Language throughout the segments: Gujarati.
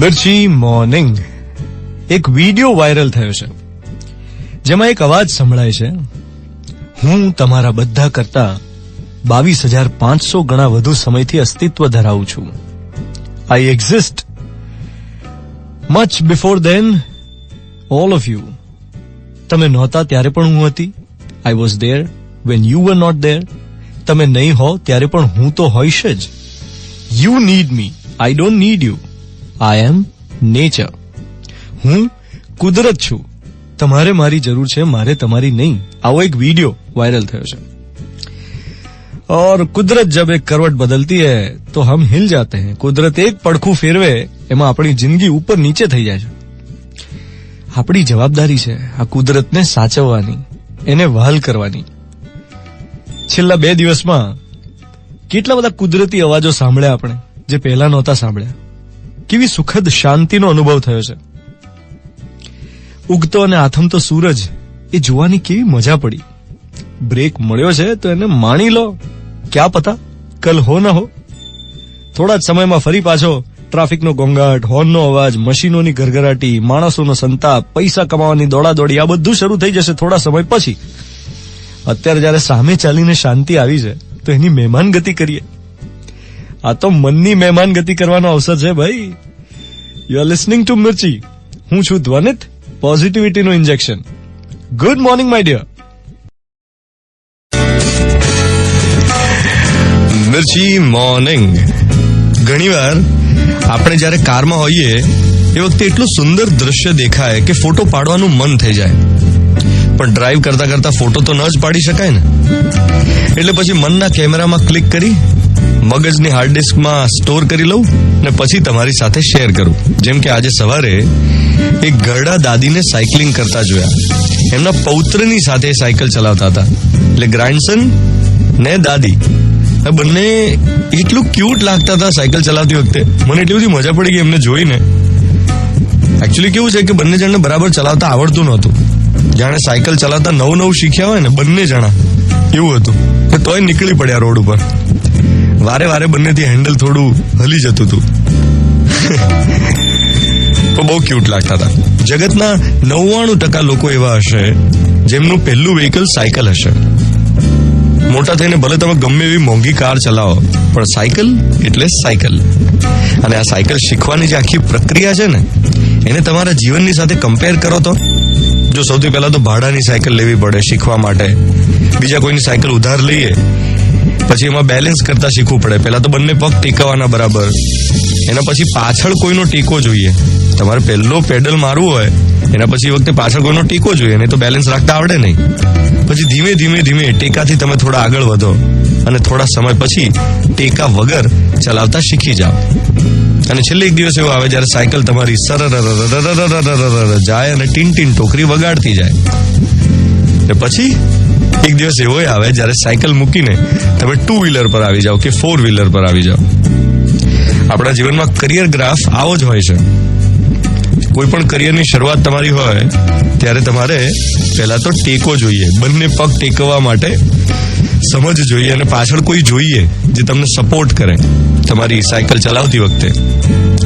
મિર્ચી મોર્નિંગ એક વિડિયો વાયરલ થયો છે જેમાં એક અવાજ સંભળાય છે, હું તમારા બધા કરતા 22,500 ગણા વધુ સમયથી અસ્તિત્વ ધરાવું છું. I exist much before than all of you. તમે નહોતા ત્યારે પણ હું હતી. I was there when you were not there. તમે નહીં હો ત્યારે પણ હું તો હોઈશ જ. You need me, I don't need you. I am nature. હું કુદરત છું. તમારે મારી જરૂર છે, મારે તમારી નહીં. આવો એક વીડિયો વાયરલ થયો છે. और कुदरत जब एक करवट बदलती है तो हम हिल जाते हैं. कुदरत एक પડખું ફેરવે એમાં આપણી જિંદગી ઉપર નીચે થઈ જાય છે. આપણી જવાબદારી છે આ કુદરતને સાચવવાની, એને વહાલ કરવાની. છેલ્લા 2 દિવસમાં કેટલા બધા કુદરતી અવાજો સાંભળ્યા આપણે, જે પહેલા નહોતા સાંભળ્યા. કેવી સુખદ શાંતિનો અનુભવ થયો છે. ઉગતો અને આથમતો સૂરજ એ જોવાની કેવી મજા પડી. બ્રેક મળ્યો છે તો એને માણી લો. ક્યા પતા કલ હો ન હો. થોડા જ સમયમાં ફરી પાછો ટ્રાફિકનો ઘોંઘાટ, હોર્નનો અવાજ, મશીનોની ગરગરાટી, માણસોનો સંતાપ, પૈસા કમાવાની દોડાદોડી, આ બધું શરૂ થઈ જશે થોડા સમય પછી. અત્યારે જયારે સામે ચાલીને શાંતિ આવી છે તો એની મહેમાન ગતિ કરીએ. આ તો મનની મહેમાન ગતિ કરવાનો અવસર છે ભાઈ. You are listening to Mirchi. હું છું ધ્વનિત, પોઝિટિવિટીનું injection. Good morning my dear. Mirchi morning. ઘણીવાર આપણે જ્યારે કારમાં હોઈએ એ વખતે એટલું સુંદર દ્રશ્ય દેખાય કે ફોટો પાડવાનું મન થઈ જાય, પણ ડ્રાઈવ કરતા કરતા ફોટો તો ન જ પાડી શકાય ને. એટલે પછી મનના કેમેરામાં ક્લિક કરી મગજની હાર્ડ ડિસ્કમાં સ્ટોર કરી લઉં ને પછી તમારી સાથે શેર કરું. જેમ કે આજે સવારે એક ઘરડા દાદીને સાયકલિંગ કરતા જોયા. એમના પૌત્રની સાથે સાયકલ ચલાવતા હતા. એટલે ગ્રાન્ડસન ને દાદી બંને એટલું ક્યુટ લાગતા હતા સાયકલ ચલાવતી વખતે. મને એટલી બધી મજા પડી ગઈ એમને જોઈને. એકચ્યુઅલી કેવું છે કે બંને જણને બરાબર ચલાવતા આવડતું નહોતું. જાણે સાયકલ ચલાવતા નવું શીખ્યા હોય ને બંને જણા, એવું હતું. તો તોય નીકળી પડ્યા રોડ ઉપર. વારે વારે બંનેથી હેન્ડલ થોડું હલી જતું હતું. તો બહુ ક્યુટ લાગતા હતા. જગતના 99% લોકો એવા હશે જેમનું પહેલું વ્હીકલ સાયકલ હશે. મોટા થઈને ભલે તમે ગમે એવી મોંઘી કાર ચલાવો, પણ સાયકલ એટલે સાયકલ. અને આ સાયકલ શીખવાની જે આખી પ્રક્રિયા છે ને, એને તમારા જીવનની સાથે કમ્પેર કરો તો જો સૌથી પહેલા તો ભાડાની સાયકલ લેવી પડે શીખવા માટે. બીજા કોઈની સાયકલ ઉધાર લઈએ, પછી એમાં બેલેન્સ કરતા શીખવું પડે. પહેલા તો બંને પગ ટેકવાના બરાબર, એના પછી પાછળ કોઈનો ટેકો જોઈએ. તમારે પહેલો પેડલ મારવું હોય એના પછી વખતે પાછળ કોઈનો ટેકો જોઈએ, નહીં તો બેલેન્સ રાખતા આવડે નહીં. પછી ધીમે ધીમે ધીમે ટેકાથી તમે થોડા આગળ વધો અને થોડા સમય પછી ટેકા વગર ચલાવતા શીખી જાઓ. અને છેલ્લે એક દિવસ એવો આવે જ્યારે સાયકલ તમારી સરર જાય અને ટીન ટીન ટોકરી વગાડતી જાય. પછી એક દિવસ એવો આવે જ્યારે સાયકલ મૂકીને તમે 2 વ્હીલર પર આવી જાઓ કે 4 વ્હીલર પર આવી જાઓ. આપણા જીવનમાં કરિયર ગ્રાફ આવો જ હોય છે. કોઈ પણ કરિયરની શરૂઆત તમારી હોય ત્યારે તમારે પહેલા તો ટેકો જોઈએ. બંને પગ ટેકવવા માટે સમજ જોઈએ અને પાછળ કોઈ જોઈએ જે તમને સપોર્ટ કરે તમારી સાયકલ ચલાવતી વખતે.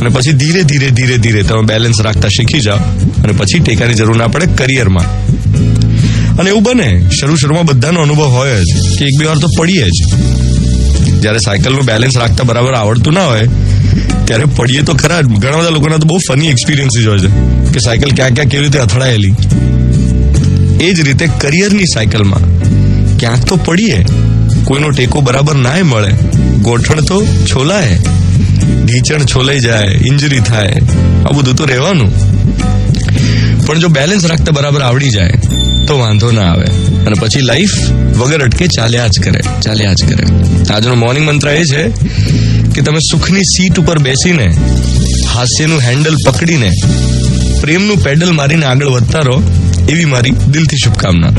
અને પછી ધીરે ધીરે ધીરે ધીરે તમે બેલેન્સ રાખતા શીખી જાઓ અને પછી ટેકાની જરૂર ના પડે કરિયરમાં. અને એવું બને શરૂમાં બધાનો અનુભવ હોય જ કે 1-2 વાર તો પડીએ જ. જ્યારે સાયકલનું બેલેન્સ રાખતા બરાબર આવડતું ના હોય ત્યારે પડીએ તો ખરા. ઘણા બધા લોકોના તો બહુ ફની એક્સપિરિયન્સીસ હોય છે કે સાયકલ ક્યાં કેવી રીતે અથડાયેલી. એ જ રીતે કરિયરની સાયકલમાં ક્યાંક તો પડીએ, કોઈનો ટેકો બરાબર ના મળે, ગોઠણ તો છોલાય, ઢીચણ છોલાઈ જાય, ઇન્જરી થાય, આ બધું તો રહેવાનું. પણ જો બેલેન્સ રાખતા બરાબર આવડી જાય તો વાંધો ના આવે અને પછી લાઈફ વગર અટકે ચાલ્યા જ કરે. આજનો મોર્નિંગ મંત્ર એ છે કે તમે સુખની સીટ ઉપર બેસીને હાસ્યનું હેન્ડલ પકડીને પ્રેમનું પેડલ મારીને આગળ વધતા રહો, એવી મારી દિલથી શુભકામના.